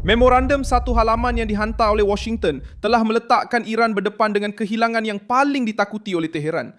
Memorandum satu halaman yang dihantar oleh Washington telah meletakkan Iran berdepan dengan kehilangan yang paling ditakuti oleh Teheran.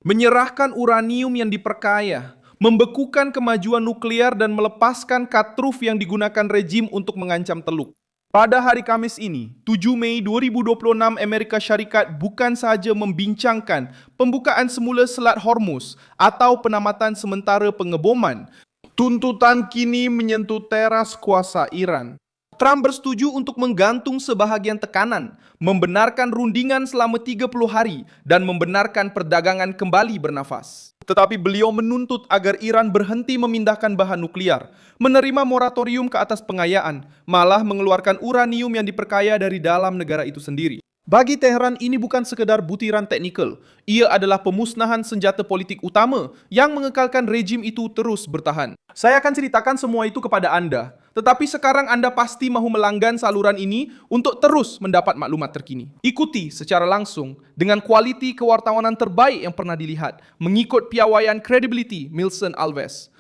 Menyerahkan uranium yang diperkaya, membekukan kemajuan nuklear dan melepaskan katruf yang digunakan rejim untuk mengancam Teluk. Pada hari Kamis ini, 7 Mei 2026, Amerika Syarikat bukan sahaja membincangkan pembukaan semula Selat Hormuz atau penamatan sementara pengeboman. Tuntutan kini menyentuh teras kuasa Iran. Trump bersetuju untuk menggantung sebahagian tekanan, membenarkan rundingan selama 30 hari dan membenarkan perdagangan kembali bernafas. Tetapi beliau menuntut agar Iran berhenti memindahkan bahan nuklear, menerima moratorium ke atas pengayaan, malah mengeluarkan uranium yang diperkaya dari dalam negara itu sendiri. Bagi Teheran, ini bukan sekedar butiran teknikal. Ia adalah pemusnahan senjata politik utama yang mengekalkan rejim itu terus bertahan. Saya akan ceritakan semua itu kepada Anda. Tetapi sekarang Anda pasti mahu melanggan saluran ini untuk terus mendapat maklumat terkini. Ikuti secara langsung dengan kualiti kewartawanan terbaik yang pernah dilihat mengikut piawaian Credibility Milson Alves.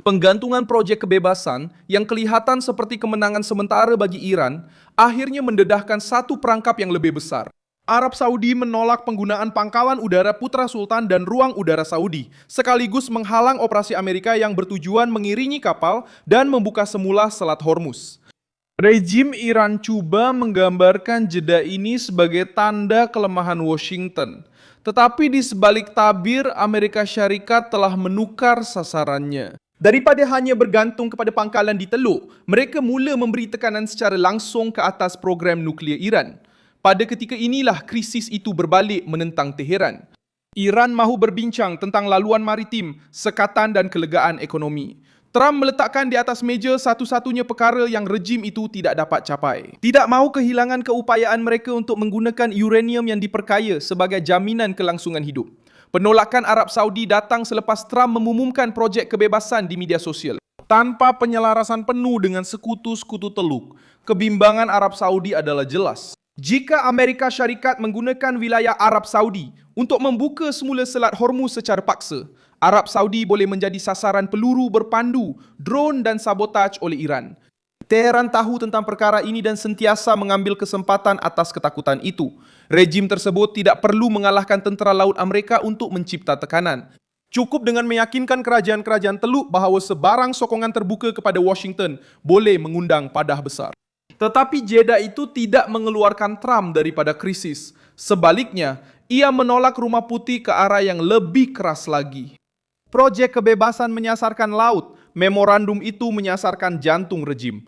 Penggantungan projek kebebasan yang kelihatan seperti kemenangan sementara bagi Iran akhirnya mendedahkan satu perangkap yang lebih besar. Arab Saudi menolak penggunaan pangkalan udara Putra Sultan dan ruang udara Saudi, sekaligus menghalang operasi Amerika yang bertujuan mengiringi kapal dan membuka semula Selat Hormuz. Rejim Iran cuba menggambarkan jeda ini sebagai tanda kelemahan Washington. Tetapi di sebalik tabir, Amerika Syarikat telah menukar sasarannya. Daripada hanya bergantung kepada pangkalan di Teluk, mereka mula memberi tekanan secara langsung ke atas program nuklear Iran. Pada ketika inilah krisis itu berbalik menentang Teheran. Iran mahu berbincang tentang laluan maritim, sekatan dan kelegaan ekonomi. Trump meletakkan di atas meja satu-satunya perkara yang rejim itu tidak dapat capai. Tidak mahu kehilangan keupayaan mereka untuk menggunakan uranium yang diperkaya sebagai jaminan kelangsungan hidup. Penolakan Arab Saudi datang selepas Trump mengumumkan projek kebebasan di media sosial. Tanpa penyelarasan penuh dengan sekutu-sekutu Teluk, kebimbangan Arab Saudi adalah jelas. Jika Amerika Syarikat menggunakan wilayah Arab Saudi untuk membuka semula Selat Hormuz secara paksa, Arab Saudi boleh menjadi sasaran peluru berpandu, drone dan sabotaj oleh Iran. Teheran tahu tentang perkara ini dan sentiasa mengambil kesempatan atas ketakutan itu. Rejim tersebut tidak perlu mengalahkan tentera laut Amerika untuk mencipta tekanan. Cukup dengan meyakinkan kerajaan-kerajaan Teluk bahawa sebarang sokongan terbuka kepada Washington boleh mengundang padah besar. Tetapi jeda itu tidak mengeluarkan Trump daripada krisis. Sebaliknya, ia menolak Rumah Putih ke arah yang lebih keras lagi. Projek kebebasan menyasarkan laut, memorandum itu menyasarkan jantung rejim.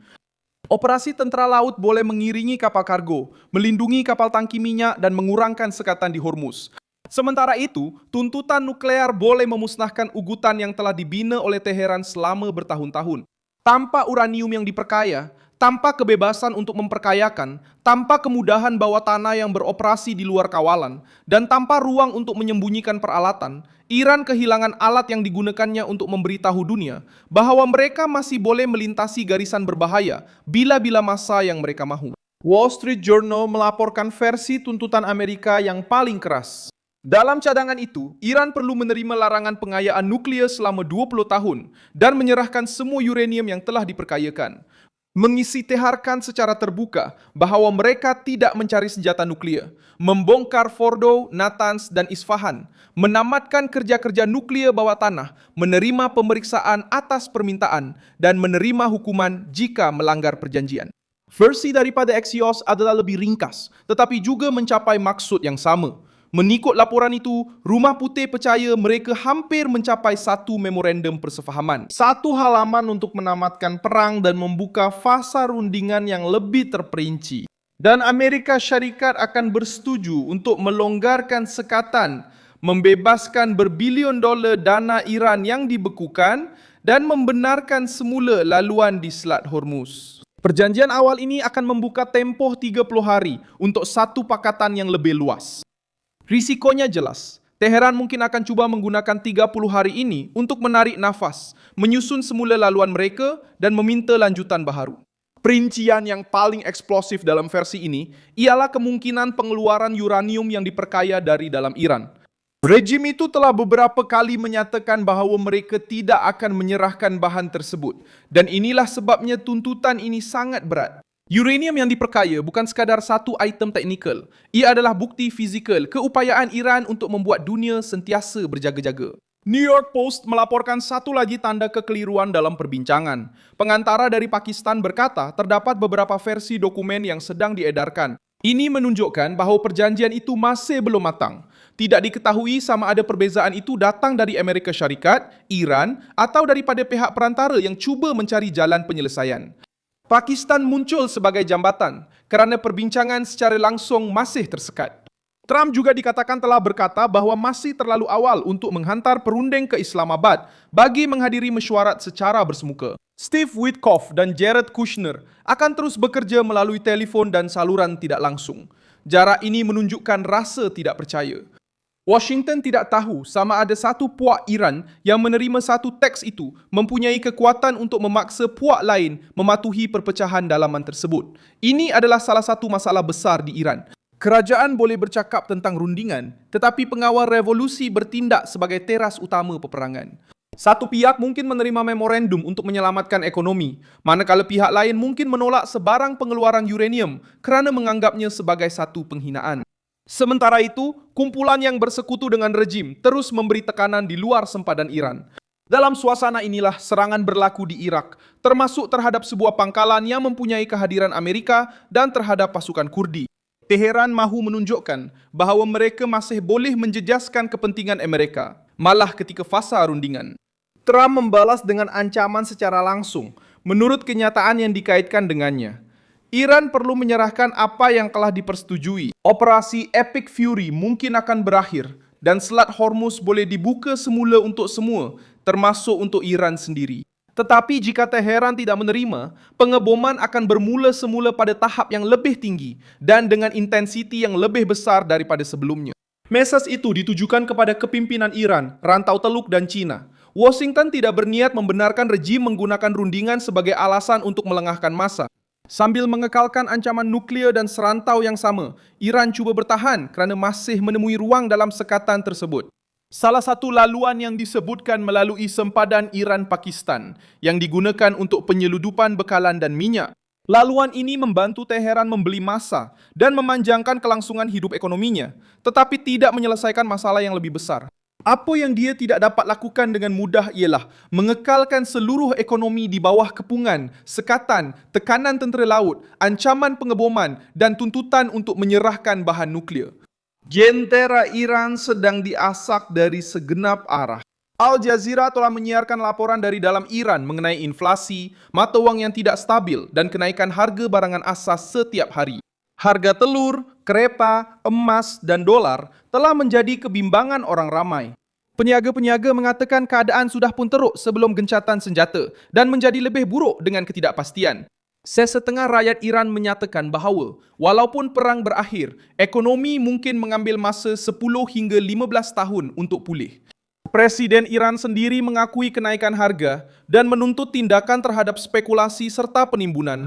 Operasi tentera laut boleh mengiringi kapal kargo, melindungi kapal tangki minyak dan mengurangkan sekatan di Hormuz. Sementara itu, tuntutan nuklear boleh memusnahkan ugutan yang telah dibina oleh Teheran selama bertahun-tahun. Tanpa uranium yang diperkaya, tanpa kebebasan untuk memperkayakan, tanpa kemudahan bawah tanah yang beroperasi di luar kawalan, dan tanpa ruang untuk menyembunyikan peralatan, Iran kehilangan alat yang digunakannya untuk memberitahu dunia bahawa mereka masih boleh melintasi garisan berbahaya bila-bila masa yang mereka mahu. Wall Street Journal melaporkan versi tuntutan Amerika yang paling keras. Dalam cadangan itu, Iran perlu menerima larangan pengayaan nuklear selama 20 tahun dan menyerahkan semua uranium yang telah diperkayakan. Mengisitiharkan secara terbuka bahawa mereka tidak mencari senjata nuklear, membongkar Fordo, Natanz dan Isfahan, menamatkan kerja-kerja nuklear bawah tanah, menerima pemeriksaan atas permintaan, dan menerima hukuman jika melanggar perjanjian. Versi daripada Axios adalah lebih ringkas, tetapi juga mencapai maksud yang sama. Mengikut laporan itu, Rumah Putih percaya mereka hampir mencapai satu memorandum persefahaman. Satu halaman untuk menamatkan perang dan membuka fasa rundingan yang lebih terperinci. Dan Amerika Syarikat akan bersetuju untuk melonggarkan sekatan, membebaskan berbilion dolar dana Iran yang dibekukan dan membenarkan semula laluan di Selat Hormuz. Perjanjian awal ini akan membuka tempoh 30 hari untuk satu pakatan yang lebih luas. Risikonya jelas. Teheran mungkin akan cuba menggunakan 30 hari ini untuk menarik nafas, menyusun semula laluan mereka dan meminta lanjutan baharu. Perincian yang paling eksplosif dalam versi ini ialah kemungkinan pengeluaran uranium yang diperkaya dari dalam Iran. Rejim itu telah beberapa kali menyatakan bahawa mereka tidak akan menyerahkan bahan tersebut dan inilah sebabnya tuntutan ini sangat berat. Uranium yang diperkaya bukan sekadar satu item teknikal. Ia adalah bukti fizikal keupayaan Iran untuk membuat dunia sentiasa berjaga-jaga. New York Post melaporkan satu lagi tanda kekeliruan dalam perbincangan. Pengantara dari Pakistan berkata terdapat beberapa versi dokumen yang sedang diedarkan. Ini menunjukkan bahawa perjanjian itu masih belum matang. Tidak diketahui sama ada perbezaan itu datang dari Amerika Syarikat, Iran atau daripada pihak perantara yang cuba mencari jalan penyelesaian. Pakistan muncul sebagai jambatan kerana perbincangan secara langsung masih tersekat. Trump juga dikatakan telah berkata bahawa masih terlalu awal untuk menghantar perunding ke Islamabad bagi menghadiri mesyuarat secara bersemuka. Steve Witkoff dan Jared Kushner akan terus bekerja melalui telefon dan saluran tidak langsung. Jarak ini menunjukkan rasa tidak percaya. Washington tidak tahu sama ada satu puak Iran yang menerima satu teks itu mempunyai kekuatan untuk memaksa puak lain mematuhi perpecahan dalaman tersebut. Ini adalah salah satu masalah besar di Iran. Kerajaan boleh bercakap tentang rundingan, tetapi pengawal revolusi bertindak sebagai teras utama peperangan. Satu pihak mungkin menerima memorandum untuk menyelamatkan ekonomi, manakala pihak lain mungkin menolak sebarang pengeluaran uranium kerana menganggapnya sebagai satu penghinaan. Sementara itu, kumpulan yang bersekutu dengan rejim terus memberi tekanan di luar sempadan Iran. Dalam suasana inilah serangan berlaku di Iraq, termasuk terhadap sebuah pangkalan yang mempunyai kehadiran Amerika dan terhadap pasukan Kurdi. Teheran mahu menunjukkan bahawa mereka masih boleh menjejaskan kepentingan Amerika, malah ketika fasa rundingan. Trump membalas dengan ancaman secara langsung, menurut kenyataan yang dikaitkan dengannya. Iran perlu menyerahkan apa yang telah dipersetujui. Operasi Epic Fury mungkin akan berakhir dan Selat Hormuz boleh dibuka semula untuk semua, termasuk untuk Iran sendiri. Tetapi jika Teheran tidak menerima, pengeboman akan bermula semula pada tahap yang lebih tinggi dan dengan intensiti yang lebih besar daripada sebelumnya. Mesej itu ditujukan kepada kepimpinan Iran, Rantau Teluk dan China. Washington tidak berniat membenarkan rejim menggunakan rundingan sebagai alasan untuk melengahkan massa. Sambil mengekalkan ancaman nuklear dan serantau yang sama, Iran cuba bertahan kerana masih menemui ruang dalam sekatan tersebut. Salah satu laluan yang disebutkan melalui sempadan Iran-Pakistan yang digunakan untuk penyeludupan bekalan dan minyak. Laluan ini membantu Teheran membeli massa dan memanjangkan kelangsungan hidup ekonominya, tetapi tidak menyelesaikan masalah yang lebih besar. Apa yang dia tidak dapat lakukan dengan mudah ialah mengekalkan seluruh ekonomi di bawah kepungan, sekatan, tekanan tentera laut, ancaman pengeboman dan tuntutan untuk menyerahkan bahan nuklear. Jentera Iran sedang diasak dari segenap arah. Al Jazeera telah menyiarkan laporan dari dalam Iran mengenai inflasi, mata wang yang tidak stabil dan kenaikan harga barangan asas setiap hari. Harga telur, kereta, emas dan dolar telah menjadi kebimbangan orang ramai. Peniaga-peniaga mengatakan keadaan sudah pun teruk sebelum gencatan senjata dan menjadi lebih buruk dengan ketidakpastian. Sesetengah rakyat Iran menyatakan bahawa walaupun perang berakhir, ekonomi mungkin mengambil masa 10 hingga 15 tahun untuk pulih. Presiden Iran sendiri mengakui kenaikan harga dan menuntut tindakan terhadap spekulasi serta penimbunan.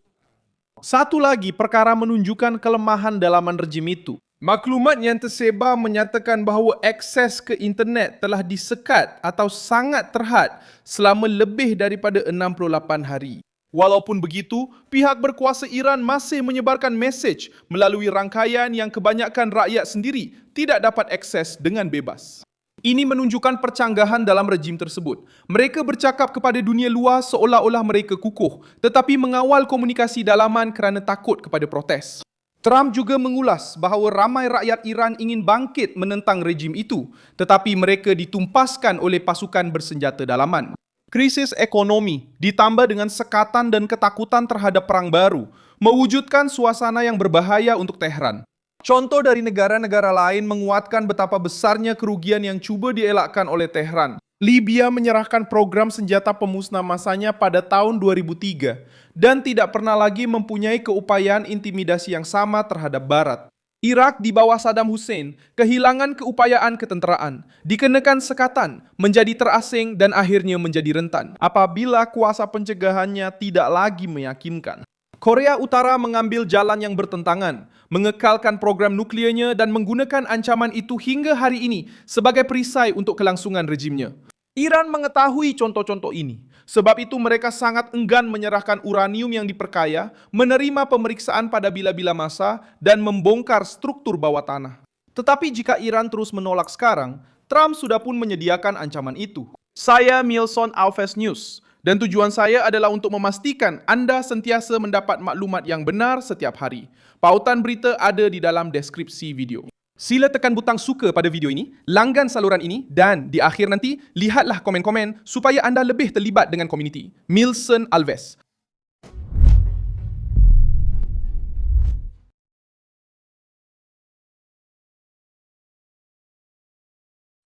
Satu lagi perkara menunjukkan kelemahan dalaman rejim itu. Maklumat yang tersebar menyatakan bahawa akses ke internet telah disekat atau sangat terhad selama lebih daripada 68 hari. Walaupun begitu, pihak berkuasa Iran masih menyebarkan mesej melalui rangkaian yang kebanyakan rakyat sendiri tidak dapat akses dengan bebas. Ini menunjukkan percanggahan dalam rejim tersebut. Mereka bercakap kepada dunia luar seolah-olah mereka kukuh, tetapi mengawal komunikasi dalaman kerana takut kepada protes. Trump juga mengulas bahawa ramai rakyat Iran ingin bangkit menentang rejim itu, tetapi mereka ditumpaskan oleh pasukan bersenjata dalaman. Krisis ekonomi ditambah dengan sekatan dan ketakutan terhadap perang baru, mewujudkan suasana yang berbahaya untuk Tehran. Contoh dari negara-negara lain menguatkan betapa besarnya kerugian yang cuba dielakkan oleh Tehran. Libya menyerahkan program senjata pemusnah massanya pada tahun 2003 dan tidak pernah lagi mempunyai keupayaan intimidasi yang sama terhadap Barat. Irak di bawah Saddam Hussein kehilangan keupayaan ketenteraan, dikenakan sekatan, menjadi terasing dan akhirnya menjadi rentan apabila kuasa pencegahannya tidak lagi meyakinkan. Korea Utara mengambil jalan yang bertentangan, mengekalkan program nukliernya dan menggunakan ancaman itu hingga hari ini sebagai perisai untuk kelangsungan rejimnya. Iran mengetahui contoh-contoh ini. Sebab itu mereka sangat enggan menyerahkan uranium yang diperkaya, menerima pemeriksaan pada bila-bila masa, dan membongkar struktur bawah tanah. Tetapi jika Iran terus menolak sekarang, Trump sudah pun menyediakan ancaman itu. Saya Milson Alves News, dan tujuan saya adalah untuk memastikan Anda sentiasa mendapat maklumat yang benar setiap hari. Pautan berita ada di dalam deskripsi video. Sila tekan butang suka pada video ini, langgan saluran ini, dan di akhir nanti, lihatlah komen-komen supaya anda lebih terlibat dengan komuniti. Milson Alves.